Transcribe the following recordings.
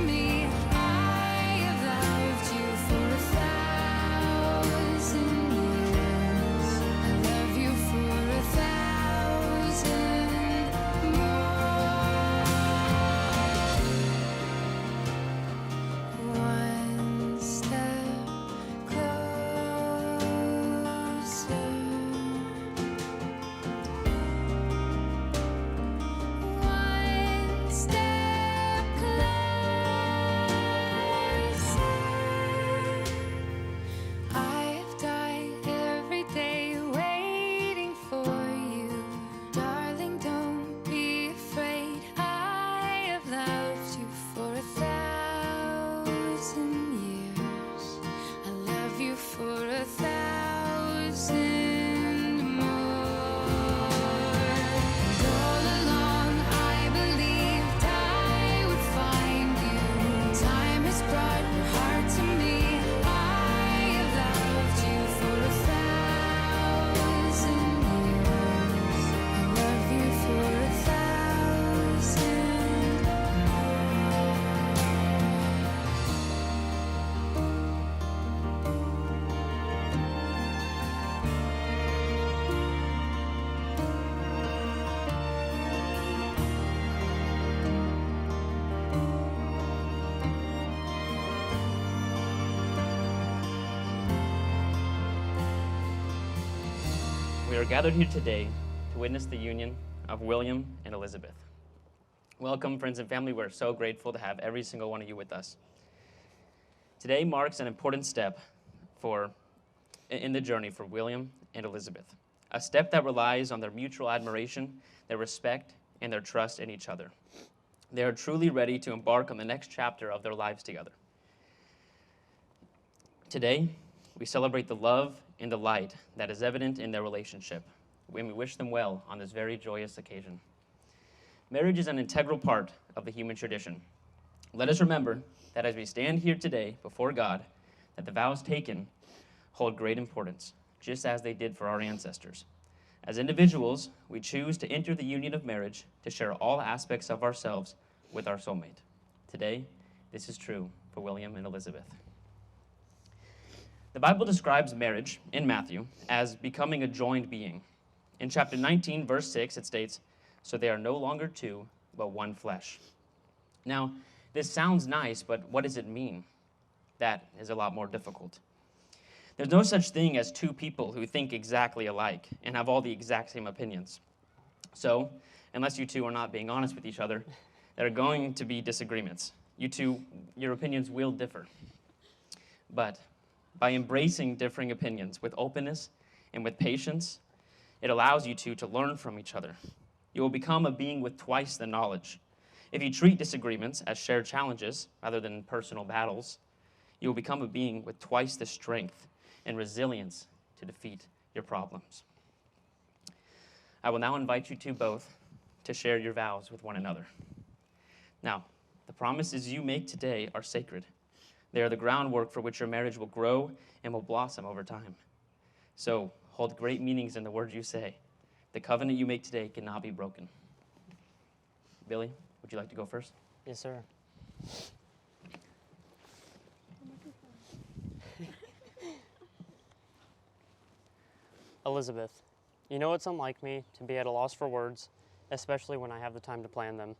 me. I have loved you for 1,000 years. I love you for 1,000 more. One step closer. One step closer. I've died every day waiting for you. Darling, don't be afraid. I have loved you for 1,000 years. I love you for 1,000 more. And all along I believed I would find you. Time has brought your heart to me. I have loved you for 1,000 years. I love you for 1,000 more. We are gathered here today to witness the union of William and Elizabeth. Welcome, friends and family. We're so grateful to have every single one of you with us. Today marks an important step in the journey for William and Elizabeth, a step that relies on their mutual admiration, their respect, and their trust in each other. They are truly ready to embark on the next chapter of their lives together. Today, we celebrate the love and delight that is evident in their relationship, and we wish them well on this very joyous occasion. Marriage is an integral part of the human tradition. Let us remember that as we stand here today before God, that the vows taken hold great importance, just as they did for our ancestors. As individuals, we choose to enter the union of marriage to share all aspects of ourselves with our soulmate. Today, this is true for William and Elizabeth. The Bible describes marriage in Matthew as becoming a joined being. In chapter 19, verse 6, it states, "So they are no longer two, but one flesh." Now, this sounds nice, but what does it mean? That is a lot more difficult. There's no such thing as two people who think exactly alike and have all the exact same opinions. So, unless you two are not being honest with each other, there are going to be disagreements. Your opinions will differ. But by embracing differing opinions with openness and with patience, it allows you two to learn from each other. You will become a being with twice the knowledge. If you treat disagreements as shared challenges rather than personal battles, you will become a being with twice the strength and resilience to defeat your problems. I will now invite you two both to share your vows with one another. Now, the promises you make today are sacred. They are the groundwork for which your marriage will grow and will blossom over time. So, hold great meanings in the words you say. The covenant you make today cannot be broken. Billy, would you like to go first? Yes, sir. Elizabeth, you know it's unlike me to be at a loss for words, especially when I have the time to plan them.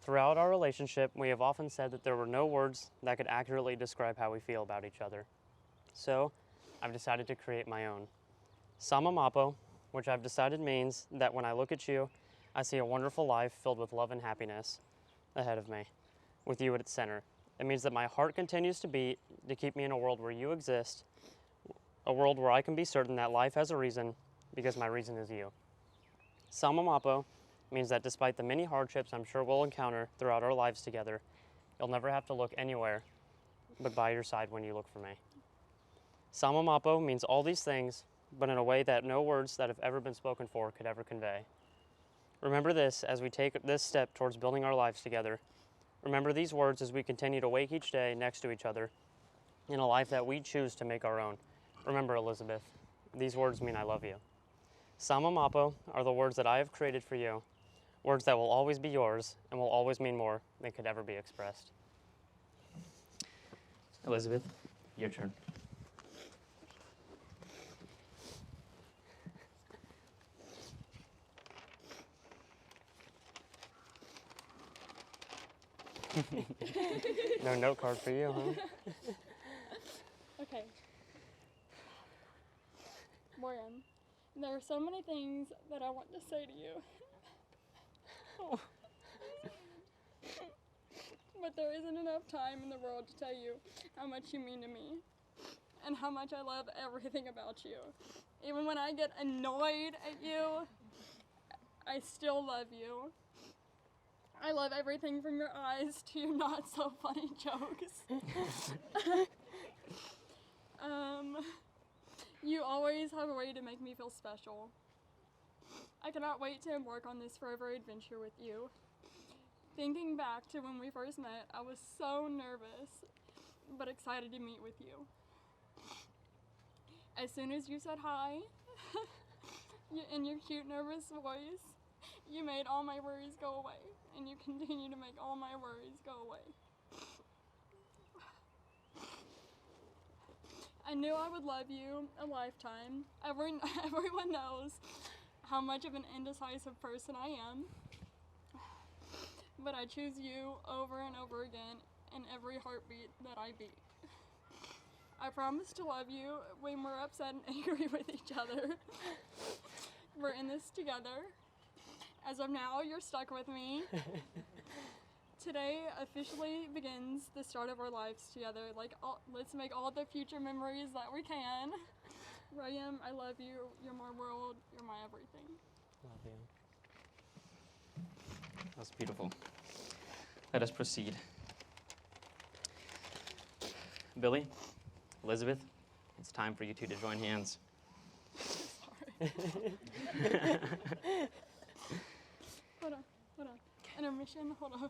Throughout our relationship, we have often said that there were no words that could accurately describe how we feel about each other. So, I've decided to create my own. Sama Mapo, which I've decided means that when I look at you, I see a wonderful life filled with love and happiness ahead of me, with you at its center. It means that my heart continues to beat to keep me in a world where you exist, a world where I can be certain that life has a reason because my reason is you. Sama Mapo means that despite the many hardships I'm sure we'll encounter throughout our lives together, you'll never have to look anywhere but by your side when you look for me. Sama Mapo means all these things, but in a way that no words that have ever been spoken for could ever convey. Remember this as we take this step towards building our lives together. Remember these words as we continue to wake each day next to each other in a life that we choose to make our own. Remember, Elizabeth, these words mean I love you. Sama Mapo are the words that I have created for you, words that will always be yours and will always mean more than could ever be expressed. Elizabeth, your turn. No note card for you, huh? Okay. Morgan, there are so many things that I want to say to you. But there isn't enough time in the world to tell you how much you mean to me and how much I love everything about you. Even when I get annoyed at you, I still love you. I love everything from your eyes to your not so funny jokes. You always have a way to make me feel special. I cannot wait to embark on this forever adventure with you. Thinking back to when we first met, I was so nervous, but excited to meet with you. As soon as you said hi, in your cute, nervous voice, you made all my worries go away, and you continue to make all my worries go away. I knew I would love you a lifetime. Everyone knows how much of an indecisive person I am, but I choose you over and over again in every heartbeat that I beat. I promise to love you when we're upset and angry with each other. We're in this together. As of now, you're stuck with me. Today officially begins the start of our lives together. Let's make all the future memories that we can. William, I love you. You're my world. You're my everything. Love you. That's beautiful. Let us proceed. Billy, Elizabeth, it's time for you two to join hands. Sorry. Hold on. Intermission, hold on.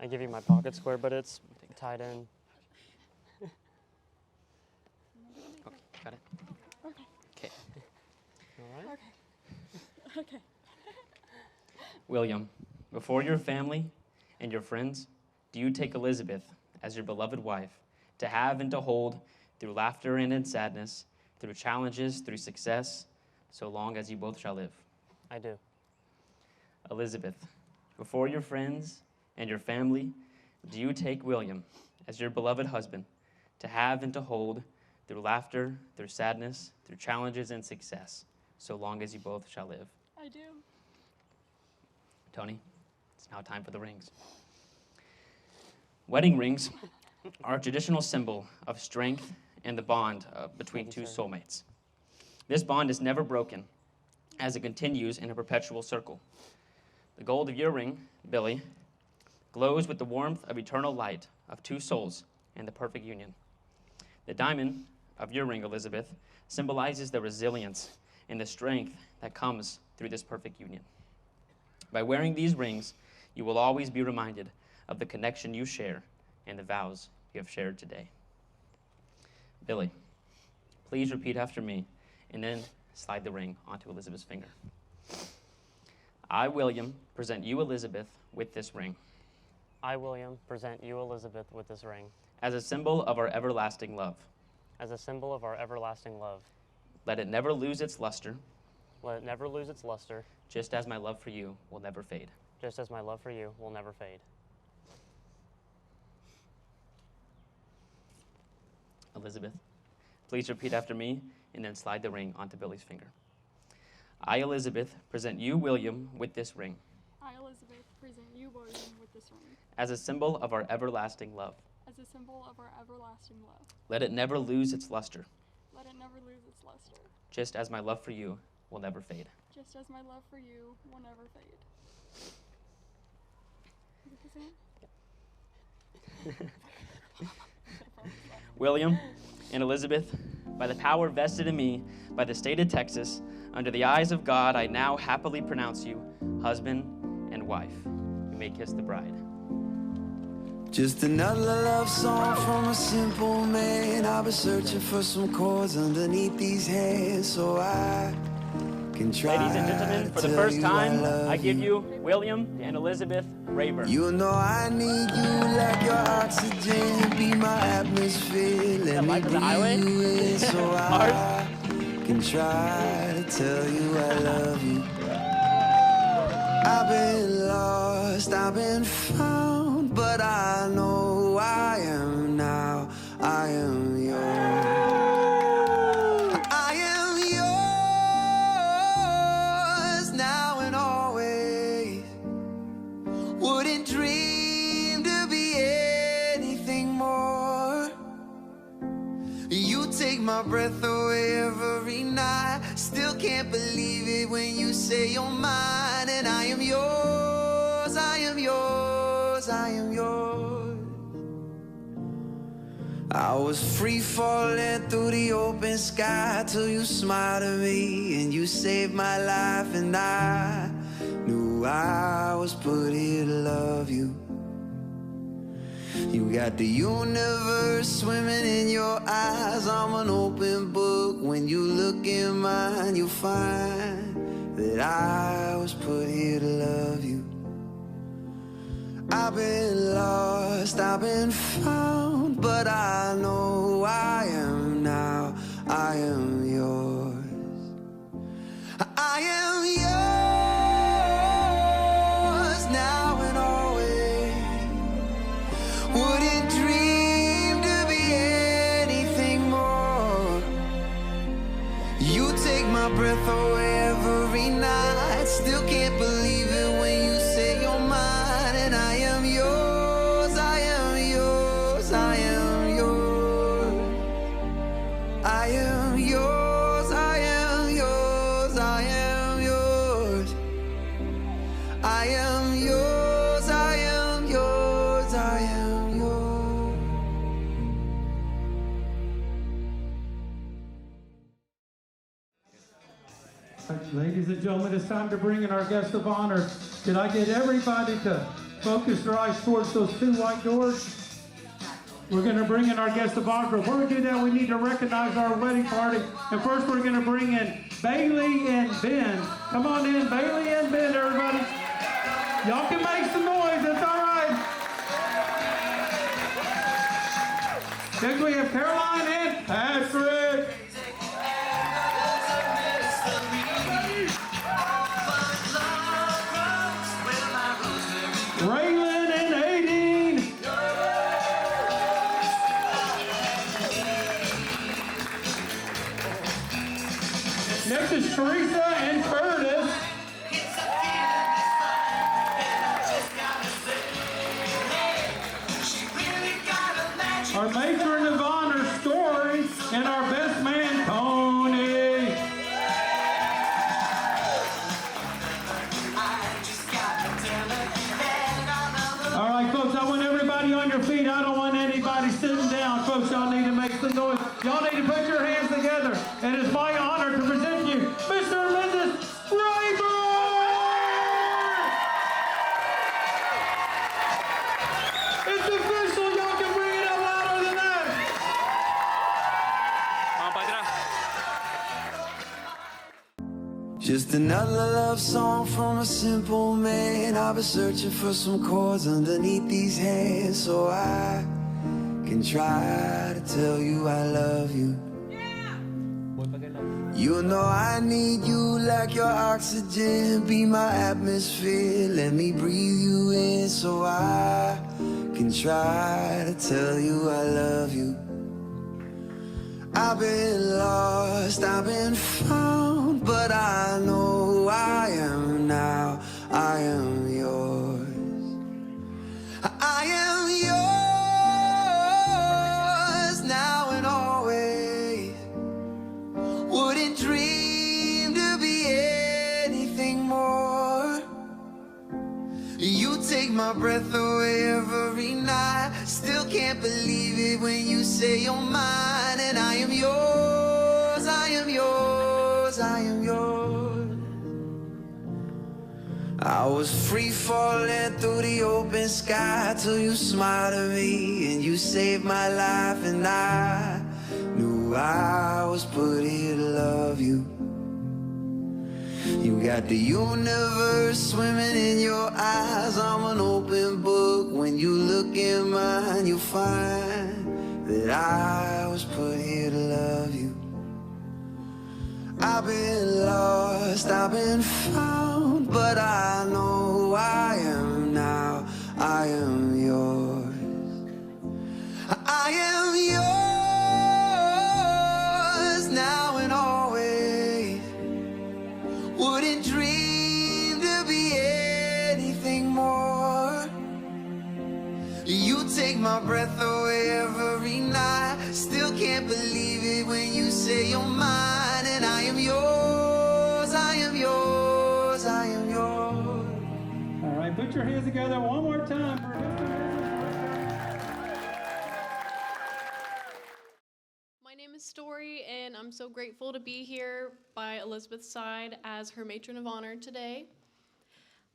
I give you my pocket square, but it's tied in. Okay, got it? Okay. Okay. All right. Okay. William, before your family and your friends, do you take Elizabeth as your beloved wife to have and to hold through laughter and in sadness, through challenges, through success, so long as you both shall live? I do. Elizabeth, before your friends and your family, do you take William as your beloved husband to have and to hold through laughter, through sadness, through challenges and success, so long as you both shall live? I do. Tony, it's now time for the rings. Wedding rings are a traditional symbol of strength and the bond between Thank you, two sir. soulmates. This bond is never broken as it continues in a perpetual circle. The gold of your ring, Billy, glows with the warmth of eternal light of two souls in the perfect union. The diamond of your ring, Elizabeth, symbolizes the resilience and the strength that comes through this perfect union. By wearing these rings, you will always be reminded of the connection you share and the vows you have shared today. Billy, please repeat after me and then slide the ring onto Elizabeth's finger. I, William, present you, Elizabeth, with this ring I, William, present you, Elizabeth, with this ring as a symbol of our everlasting love. as a symbol of our everlasting love. Let it never lose its luster, Let it never lose its luster, just as my love for you will never fade. just as my love for you will never fade. Elizabeth, please repeat after me and then slide the ring onto Billy's finger. I, Elizabeth, present you, William, with this ring I, Elizabeth, present you, William, with this ring as a symbol of our everlasting love. as a symbol of our everlasting love. Let it never lose its luster, Let it never lose its luster, just as my love for you will never fade. just as my love for you will never fade. Is it the same? William and Elizabeth, by the power vested in me by the state of Texas, under the eyes of God, I now happily pronounce you husband and wife. You may kiss the bride. Just another love song from a simple man. I've been searching for some chords underneath these hands, so I can try Ladies and gentlemen, for the to first tell you time, love I give you William and Elizabeth Rayburn. You know I need you like your oxygen, be my atmosphere. Let me Life of the Highway? breathe you in so Ours? I can try to tell you I love you. I've been lost, I've been found, but I know I am now. I am yours. I am yours now and always. Wouldn't dream to be anything more. You take my breath away every night. Still can't believe it when you say you're mine. And I am yours, I am yours, I am yours. I was free falling through the open sky till you smiled at me and you saved my life. And I knew I was put here to love you. You got the universe swimming in your eyes. I'm an open book. When you look in mine, you'll find that I was put here to love you. I've been lost, I've been found, but I know I am now. I am yours. I am yours now and always. Wouldn't dream to be anything more. You take my breath away every night. Still can't believe it when you say you're mine. And I am yours, I am yours, I am yours. I am yours, I am yours, I am yours. I am yours, I am yours, I am yours. Ladies and gentlemen, it's time to bring in our guest of honor. Can I get everybody to focus their eyes towards those two white doors? We're going to bring in our guest of honor. Before we do that, we need to recognize our wedding party. And first, we're going to bring in Bailey and Ben. Come on in, Bailey and Ben, everybody. Y'all can make some noise. That's all right. Next, we have Caroline and Patrick. Raylan and Aideen. Next is Teresa and Curtis. Our matron of honor, Story, and our best man, Tony. All right, folks, I want everybody on your feet. I don't want anybody sitting down. Folks, y'all need to make some noise. Y'all need to put your hands together. And it's my honor to present you Mr. and Mrs. Rayburn! It's official. Y'all can bring it up louder than that. Just another love song from a simple man. I've been searching for some chords underneath these hands so I can try to tell you I love you. You know I need you like your oxygen, be my atmosphere. Let me breathe you in so I can try to tell you I love you. I've been lost, I've been found, but I know I am now. I am yours. I am yours now and always. Wouldn't dream to be anything more. You take my breath away every night. Still can't believe it when you say you're mine. And I am yours, I am yours, I am yours. I was free falling through the open sky till you smiled at me and you saved my life. And I knew I was put here to love you. You got the universe swimming in your eyes. I'm an open book. When you look in mine, you'll find that I was put here to love you. I've been lost, I've been found, but I know who I am now. I am yours. I am yours now and always. Wouldn't dream to be anything more. You take my breath away every night. Still can't believe it when you say you're mine. And I am yours, I am yours, I am yours. All right, put your hands together one more time for My name is Story, and I'm so grateful to be here by Elizabeth's side as her matron of honor today.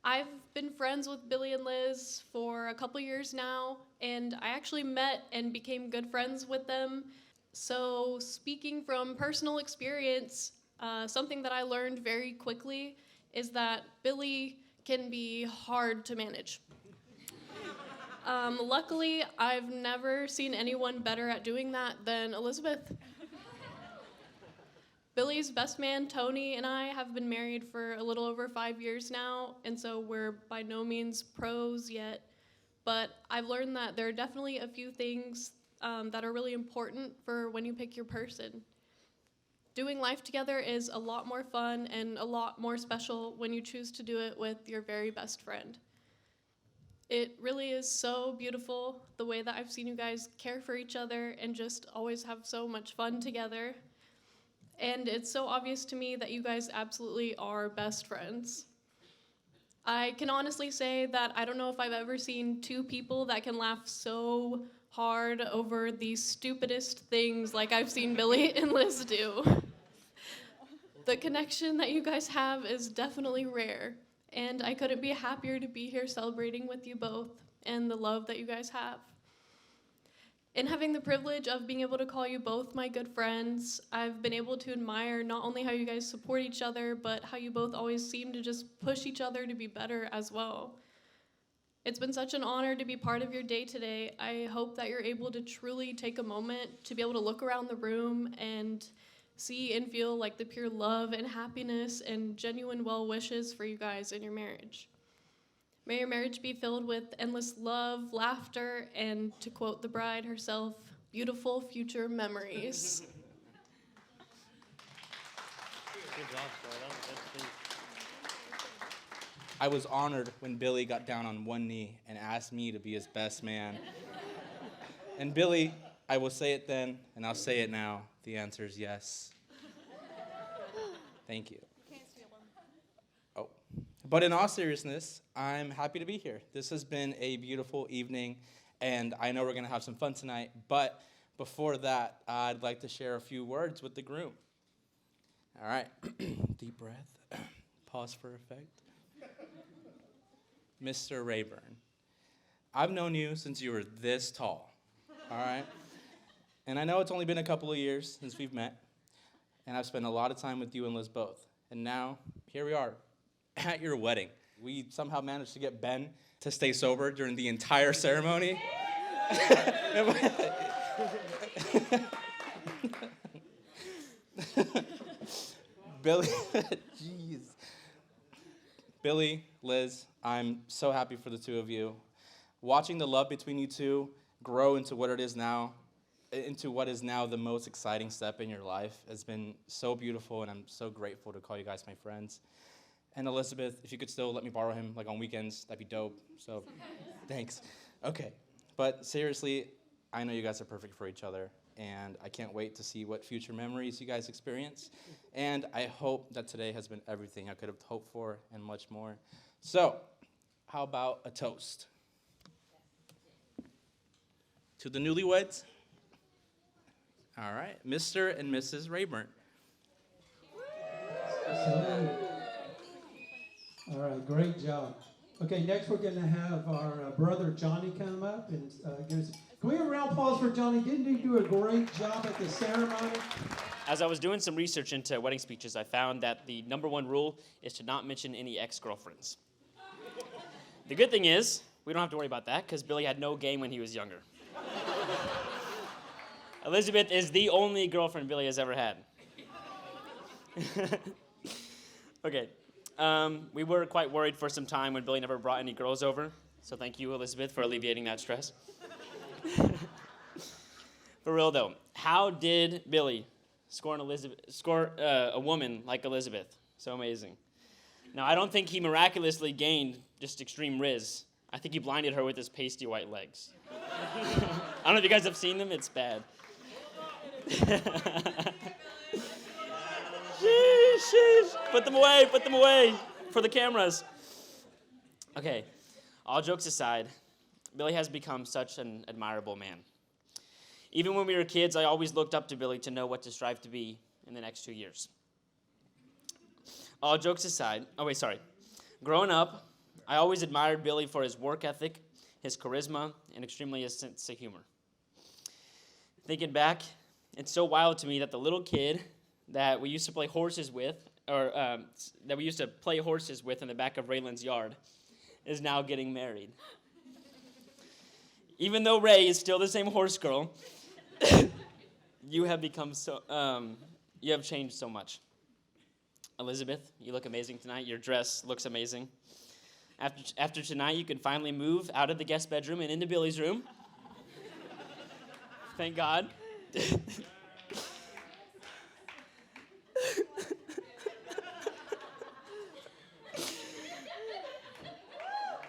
I've been friends with Billy and Liz for a couple years now, and I actually met and became good friends with them. So speaking from personal experience, something that I learned very quickly is that Billy can be hard to manage. Luckily, I've never seen anyone better at doing that than Elizabeth. Billy's best man, Tony, and I have been married for a little over 5 years now, and so we're by no means pros yet, but I've learned that there are definitely a few things that are really important for when you pick your person. Doing life together is a lot more fun and a lot more special when you choose to do it with your very best friend. It really is so beautiful the way that I've seen you guys care for each other and just always have so much fun together. And it's so obvious to me that you guys absolutely are best friends. I can honestly say that I don't know if I've ever seen two people that can laugh so hard over the stupidest things like I've seen Billy and Liz do. The connection that you guys have is definitely rare, and I couldn't be happier to be here celebrating with you both and the love that you guys have. In having the privilege of being able to call you both my good friends, I've been able to admire not only how you guys support each other, but how you both always seem to just push each other to be better as well. It's been such an honor to be part of your day today. I hope that you're able to truly take a moment to be able to look around the room and see and feel like the pure love and happiness and genuine well wishes for you guys in your marriage. May your marriage be filled with endless love, laughter, and, to quote the bride herself, beautiful future memories. Good job, Story. That was a good speech. I was honored when Billy got down on one knee and asked me to be his best man. And Billy, I will say it then, and I'll say it now. The answer is yes. Thank you. Oh. But in all seriousness, I'm happy to be here. This has been a beautiful evening, and I know we're going to have some fun tonight. But before that, I'd like to share a few words with the groom. All right. Deep breath. Pause for effect. Mr. Rayburn, I've known you since you were this tall, all right? And I know it's only been a couple of years since we've met, and I've spent a lot of time with you and Liz both. And now, here we are, at your wedding. We somehow managed to get Ben to stay sober during the entire ceremony. Billy, jeez. Billy, Liz, I'm so happy for the two of you. Watching the love between you two grow into what is now the most exciting step in your life has been so beautiful, and I'm so grateful to call you guys my friends. And Elizabeth, if you could still let me borrow him like on weekends, that'd be dope. So, thanks. Okay, but seriously, I know you guys are perfect for each other, and I can't wait to see what future memories you guys experience. And I hope that today has been everything I could have hoped for and much more. So, how about a toast? To the newlyweds? All right, Mr. and Mrs. Rayburn. All right, great job. Okay, next we're going to have our brother Johnny come up and give us. Can we have a round of applause for Johnny? Didn't he do a great job at the ceremony? as I was doing some research into wedding speeches, I found that the number one rule is to not mention any ex-girlfriends. The good thing is, we don't have to worry about that because Billy had no game when he was younger. Elizabeth is the only girlfriend Billy has ever had. Okay. We were quite worried for some time when Billy never brought any girls over. So thank you, Elizabeth, for alleviating that stress. For real, though, how did Billy score a woman like Elizabeth? So amazing. Now, I don't think he miraculously gained just extreme riz. I think he blinded her with his pasty white legs. I don't know if you guys have seen them. It's bad. Sheesh. Put them away for the cameras. Okay, all jokes aside, Billy has become such an admirable man. Even when we were kids, I always looked up to Billy to know what to strive to be in the next 2 years. All jokes aside, growing up, I always admired Billy for his work ethic, his charisma, and extremely his sense of humor. Thinking back, it's so wild to me that the little kid that we used to play horses with, in the back of Raylan's yard, is now getting married. Even though Ray is still the same horse girl, you have changed so much. Elizabeth, you look amazing tonight. Your dress looks amazing. After tonight, you can finally move out of the guest bedroom and into Billy's room. Thank God.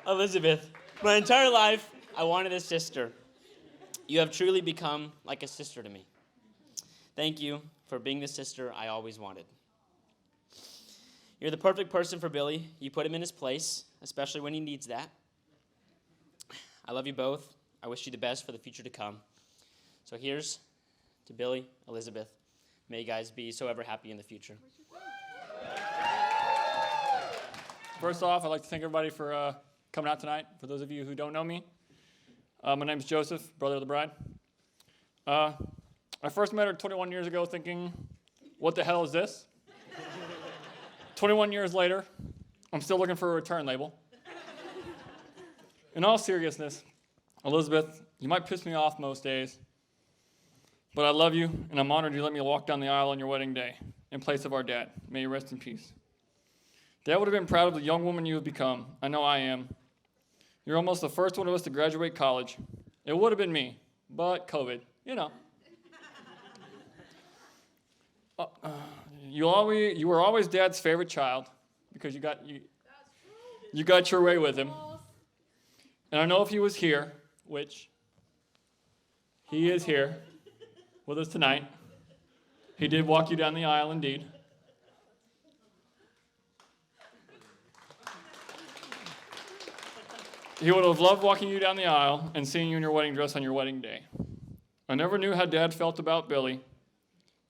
Elizabeth, my entire life, I wanted a sister. You have truly become like a sister to me. Thank you for being the sister I always wanted. You're the perfect person for Billy. You put him in his place, especially when he needs that. I love you both. I wish you the best for the future to come. So here's to Billy, Elizabeth. May you guys be so ever happy in the future. First off, I'd like to thank everybody for coming out tonight. For those of you who don't know me, my name is Joseph, brother of the bride. I first met her 21 years ago thinking, what the hell is this? 21 years later, I'm still looking for a return label. In all seriousness, Elizabeth, you might piss me off most days, but I love you, and I'm honored you let me walk down the aisle on your wedding day in place of our dad. May you rest in peace. Dad would have been proud of the young woman you have become. I know I am. You're almost the first one of us to graduate college. It would have been me, but COVID, you know. You were always Dad's favorite child because you got your way with him. And I know if he was here, which he is here with us tonight, he did walk you down the aisle indeed. He would have loved walking you down the aisle and seeing you in your wedding dress on your wedding day. I never knew how Dad felt about Billy,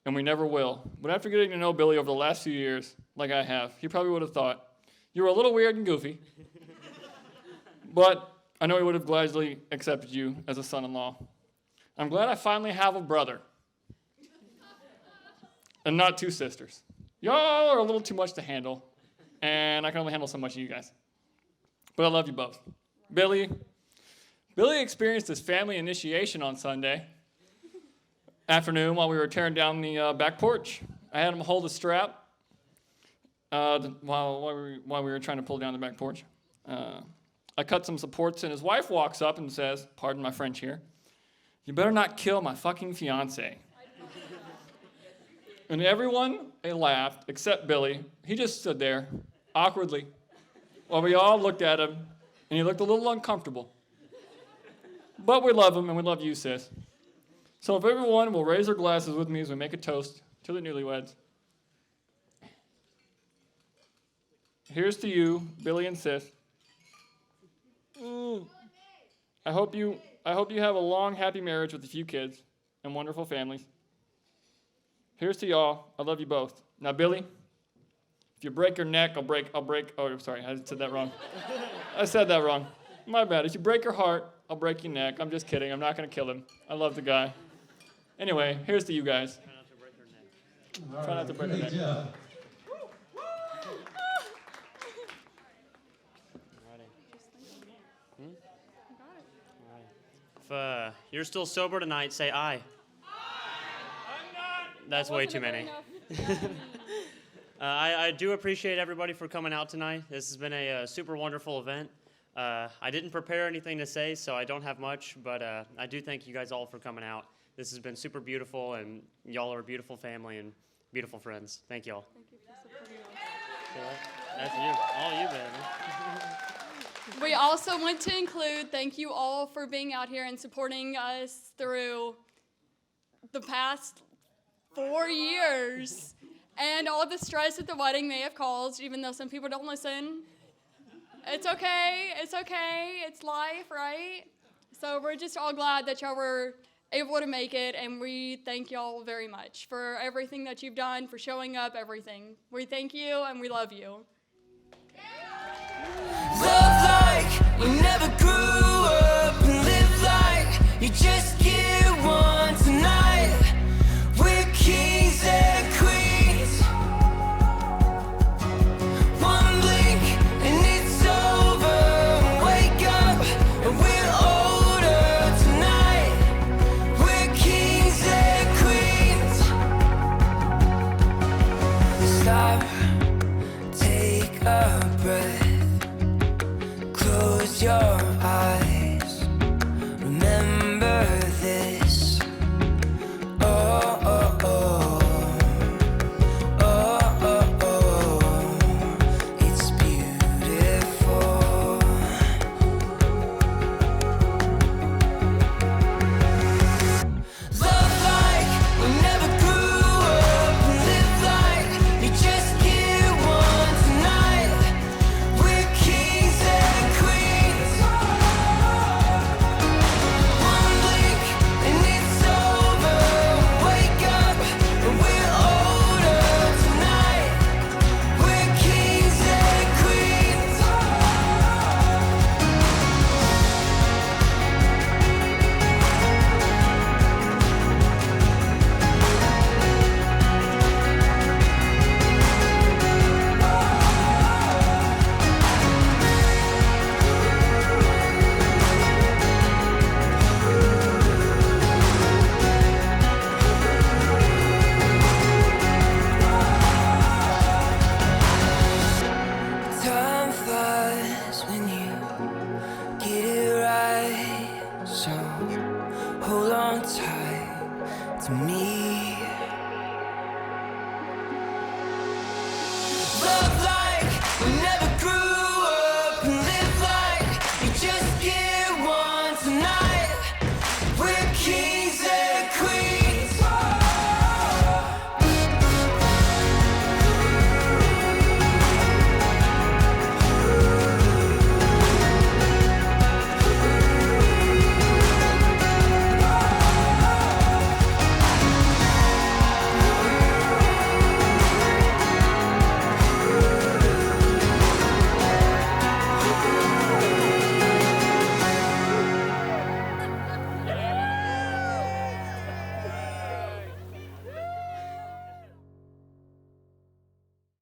and we never will. But after getting to know Billy over the last few years, like I have, he probably would have thought, you were a little weird and goofy. But I know he would have gladly accepted you as a son-in-law. I'm glad I finally have a brother. And not two sisters. Y'all are a little too much to handle, and I can only handle so much of you guys. But I love you both. Billy experienced his family initiation on Sunday afternoon while we were tearing down the back porch. I had him hold a strap while we were trying to pull down the back porch. I cut some supports, and his wife walks up and says, pardon my French here, you better not kill my fucking fiance. And everyone laughed except Billy. He just stood there awkwardly while we all looked at him, and he looked a little uncomfortable. But we love him, and we love you, sis. So if everyone will raise their glasses with me as we make a toast to the newlyweds. Here's to you, Billy and sis. I hope you have a long, happy marriage with a few kids and wonderful families. Here's to y'all. I love you both. Now, Billy, if you break your neck, I'll break. Oh, sorry, I said that wrong. I said that wrong. My bad. If you break your heart, I'll break your neck. I'm just kidding. I'm not going to kill him. I love the guy. Anyway, here's to you guys. Try not to break it. job. If you're still sober tonight, say aye. That's way too many. I do appreciate everybody for coming out tonight. This has been a super wonderful event. I didn't prepare anything to say, so I don't have much, but I do thank you guys all for coming out. This has been super beautiful, and y'all are a beautiful family and beautiful friends. Thank y'all. Thank you for supporting us. That's you. All you, baby. We also want to include thank you all for being out here and supporting us through the past 4 years and all the stress that the wedding may have caused, even though some people don't listen. It's okay. It's okay. It's life, right? So we're just all glad that y'all were able to make it, and we thank y'all very much for everything that you've done, for showing up, everything. We thank you, and we love you. Love like you never grew up and live like you just